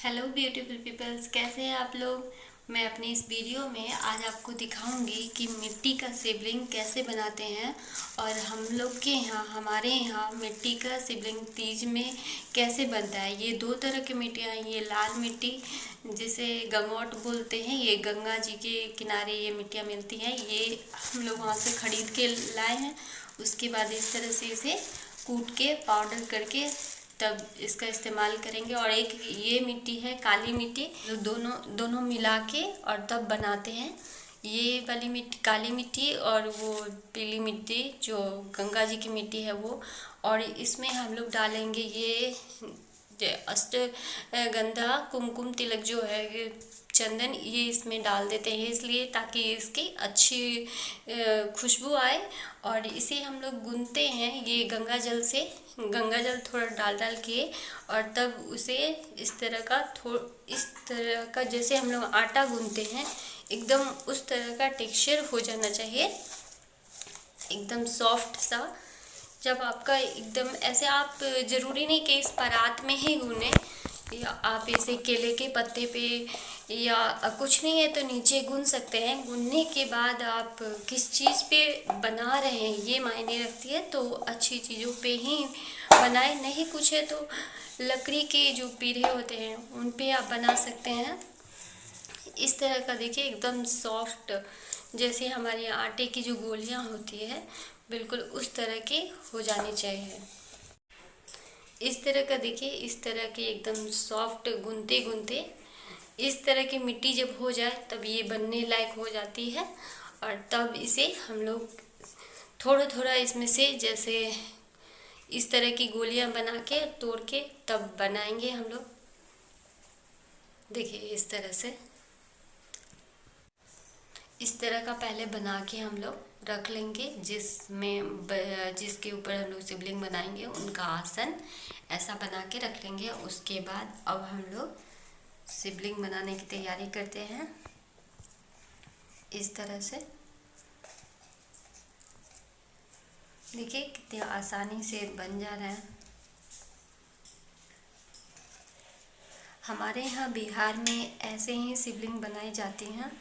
Hello beautiful peoples, कैसे हैं आप लोग। मैं अपनी इस वीडियो में आज आपको दिखाऊंगी कि मिट्टी का शिवलिंग कैसे बनाते हैं और हम लोग के यहाँ हमारे यहाँ मिट्टी का शिवलिंग तीज में कैसे बनता है। ये दो तरह की मिट्टियाँ हैं। ये लाल मिट्टी जिसे गंगौट बोलते हैं, ये गंगा जी के किनारे ये मिट्टियाँ मिलती हैं। ये हम लोग वहाँ से ख़रीद के लाए हैं। उसके बाद इस तरह से इसे कूट के पाउडर करके तब इसका इस्तेमाल करेंगे। और एक ये मिट्टी है काली मिट्टी, जो दोनों दोनों मिला के और तब बनाते हैं। ये वाली मिट्टी काली मिट्टी और वो पीली मिट्टी जो गंगा जी की मिट्टी है वो। और इसमें हम लोग डालेंगे ये अष्टगंधा कुमकुम तिलक जो है चंदन, ये इसमें डाल देते हैं इसलिए ताकि इसकी अच्छी खुशबू आए। और इसे हम लोग गूंथते हैं ये गंगा जल से, गंगा जल थोड़ा डाल डाल के और तब उसे इस तरह का जैसे हम लोग आटा गूंथते हैं एकदम उस तरह का टेक्सचर हो जाना चाहिए, एकदम सॉफ्ट सा। जब आपका एकदम ऐसे, आप ज़रूरी नहीं कि इस परात में ही गूने, या आप इसे केले के पत्ते पे या कुछ नहीं है तो नीचे गून सकते हैं। गूनने के बाद आप किस चीज़ पे बना रहे हैं ये मायने रखती है, तो अच्छी चीज़ों पे ही बनाए। नहीं कुछ है तो लकड़ी के जो पीढ़े होते हैं उन पे आप बना सकते हैं। इस तरह का देखिए एकदम सॉफ्ट, जैसे हमारे आटे की जो गोलियां होती है बिल्कुल उस तरह के हो जानी चाहिए। इस तरह का देखिए, इस तरह के एकदम सॉफ्ट गूंथते गूंथते इस तरह की मिट्टी जब हो जाए तब ये बनने लायक हो जाती है। और तब इसे हम लोग थोड़ा थोड़ा इसमें से जैसे इस तरह की गोलियां बना के तोड़ के तब बनाएंगे हम लोग। देखिए इस तरह से, इस तरह का पहले बना के हम लोग रख लेंगे। जिसके ऊपर हम लोग शिवलिंग बनाएंगे उनका आसन ऐसा बना के रख लेंगे। उसके बाद अब हम लोग शिवलिंग बनाने की तैयारी करते हैं। इस तरह से देखिए कितनी आसानी से बन जा रहा है। हमारे यहाँ बिहार में ऐसे ही शिवलिंग बनाई जाती हैं।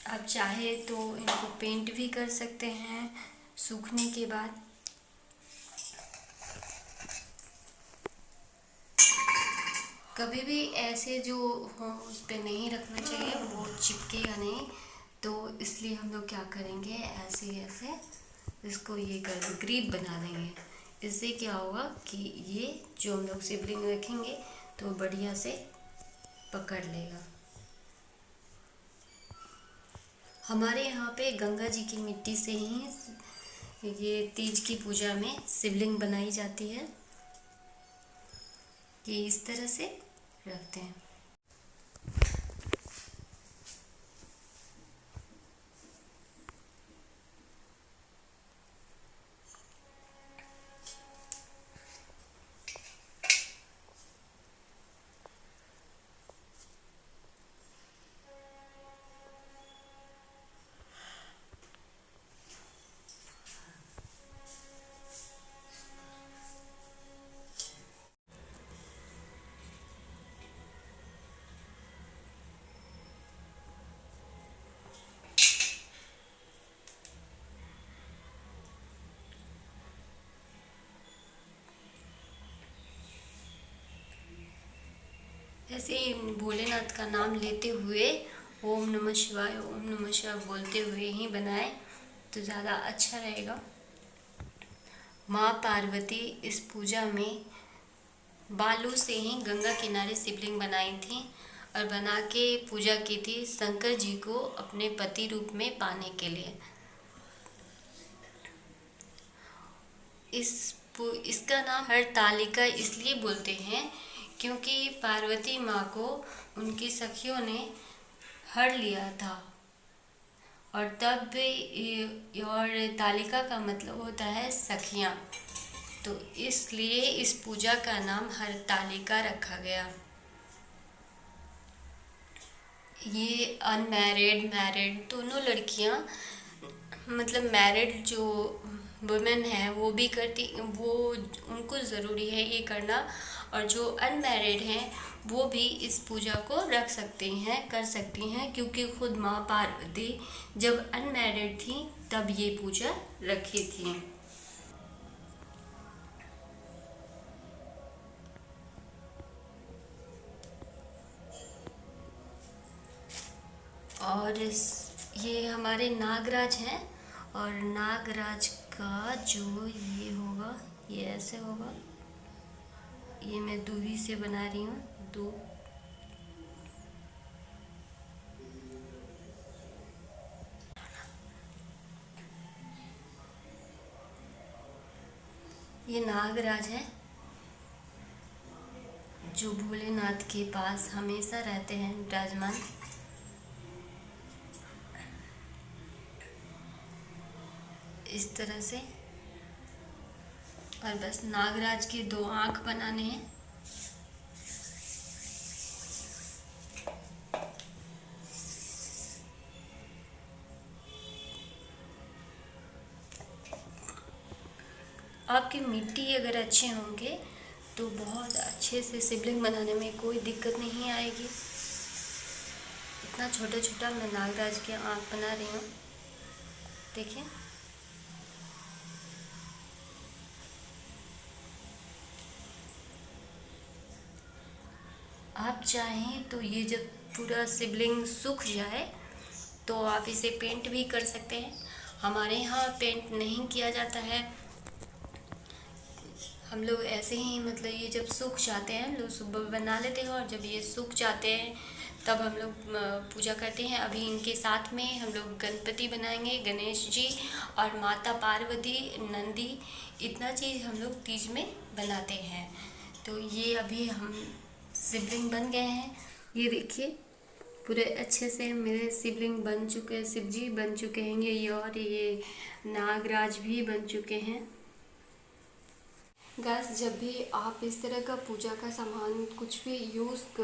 आप चाहे तो इनको पेंट भी कर सकते हैं सूखने के बाद। कभी भी ऐसे जो हो उस पर नहीं रखना चाहिए, वो चिपकेगा नहीं। तो इसलिए हम लोग क्या करेंगे, ऐसे ऐसे इसको ये कर ग्रिप बना देंगे। इससे क्या होगा कि ये जो हम लोग शिवलिंग रखेंगे तो बढ़िया से पकड़ लेगा। हमारे यहाँ पे गंगा जी की मिट्टी से ही ये तीज की पूजा में शिवलिंग बनाई जाती है। ये इस तरह से रखते हैं। ऐसे ही भोलेनाथ का नाम लेते हुए ओम नमः शिवाय, ओम नमः शिवाय बोलते हुए ही बनाए तो ज़्यादा अच्छा रहेगा। माँ पार्वती इस पूजा में बालू से ही गंगा किनारे शिवलिंग बनाई थी और बना के पूजा की थी शंकर जी को अपने पति रूप में पाने के लिए। इसका नाम हरतालिका इसलिए बोलते हैं क्योंकि पार्वती माँ को उनकी सखियों ने हर लिया था। और तब और तालिका का मतलब होता है सखियाँ, तो इसलिए इस पूजा का नाम हरतालिका रखा गया। ये अनमैरिड मैरिड दोनों लड़कियां, मतलब मैरिड जो वुमेन है वो भी करती, वो उनको ज़रूरी है ये करना। और जो अनमैरिड हैं वो भी इस पूजा को रख सकते हैं, कर सकती हैं, क्योंकि खुद माँ पार्वती जब अनमैरिड थी तब ये पूजा रखी थी। और ये हमारे नागराज हैं, और नागराज का जो ये होगा, ये ऐसे होगा। ये मैं दूरी से बना रही हूँ, दो। ये नागराज है जो भोलेनाथ के पास हमेशा रहते हैं विराजमान। इस तरह से। और बस नागराज के 2 आँख बनाने हैं। आपकी मिट्टी अगर अच्छे होंगे तो बहुत अच्छे से शिवलिंग बनाने में कोई दिक्कत नहीं आएगी। इतना छोटा छोटा मैं नागराज के आँख बना रही हूँ, देखिए। आप चाहें तो ये जब पूरा शिवलिंग सूख जाए तो आप इसे पेंट भी कर सकते हैं। हमारे यहाँ पेंट नहीं किया जाता है, हम लोग ऐसे ही मतलब ये जब सूख जाते हैं, लोग सुबह बना लेते हैं और जब ये सूख जाते हैं तब हम लोग पूजा करते हैं। अभी इनके साथ में हम लोग गणपति बनाएंगे, गणेश जी और माता पार्वती, नंदी, इतना चीज़ हम लोग तीज में बनाते हैं। तो ये अभी हम शिवलिंग बन गए हैं, ये देखिए पूरे अच्छे से मेरे शिवलिंग बन चुके हैं, शिव जी बन चुके हैं ये, और ये नागराज भी बन चुके हैं। गैस, जब भी आप इस तरह का पूजा का सामान कुछ भी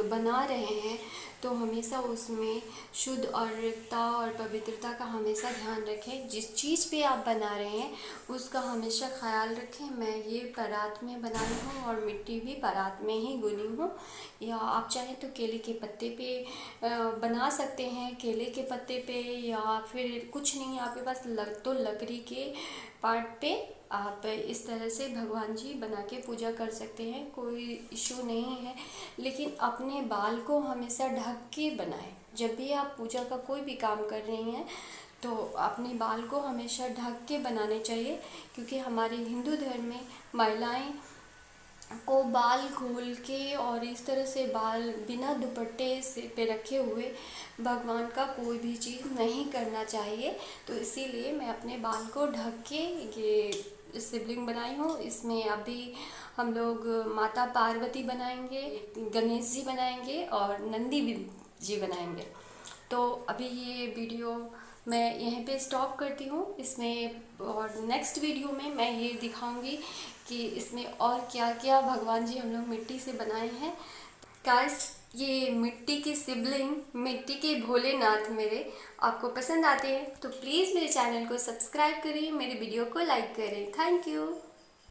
बना रहे हैं तो हमेशा उसमें शुद्ध औरता और पवित्रता का हमेशा ध्यान रखें। जिस चीज़ पे आप बना रहे हैं उसका हमेशा ख्याल रखें। मैं ये परात में बना रही हूँ और मिट्टी भी परात में ही गुनी हूँ, या आप चाहें तो केले के पत्ते पे बना सकते हैं, केले के पत्ते पे, या फिर कुछ नहीं आपके पास तो लकड़ी के पार्ट पे आप इस तरह से भगवान जी बना के पूजा कर सकते हैं, कोई इशू नहीं है। लेकिन अपने बाल को हमेशा ढक के बनाएं। जब भी आप पूजा का कोई भी काम कर रही हैं तो अपने बाल को हमेशा ढक के बनाने चाहिए, क्योंकि हमारे हिंदू धर्म में महिलाएं को बाल खोल के और इस तरह से बाल बिना दुपट्टे से पे रखे हुए भगवान का कोई भी चीज़ नहीं करना चाहिए। तो इसीलिए मैं अपने बाल को ढक के ये शिवलिंग बनाई हूँ। इसमें अभी हम लोग माता पार्वती बनाएंगे, गणेश जी बनाएंगे और नंदी जी बनाएंगे। तो अभी ये वीडियो मैं यहीं पे स्टॉप करती हूँ इसमें, और नेक्स्ट वीडियो में मैं ये दिखाऊंगी कि इसमें और क्या क्या भगवान जी हम लोग मिट्टी से बनाए हैं। गाइस, ये मिट्टी के शिवलिंग, मिट्टी के भोलेनाथ मेरे आपको पसंद आते हैं तो प्लीज़ मेरे चैनल को सब्सक्राइब करिए, मेरे वीडियो को लाइक करें। Thank you.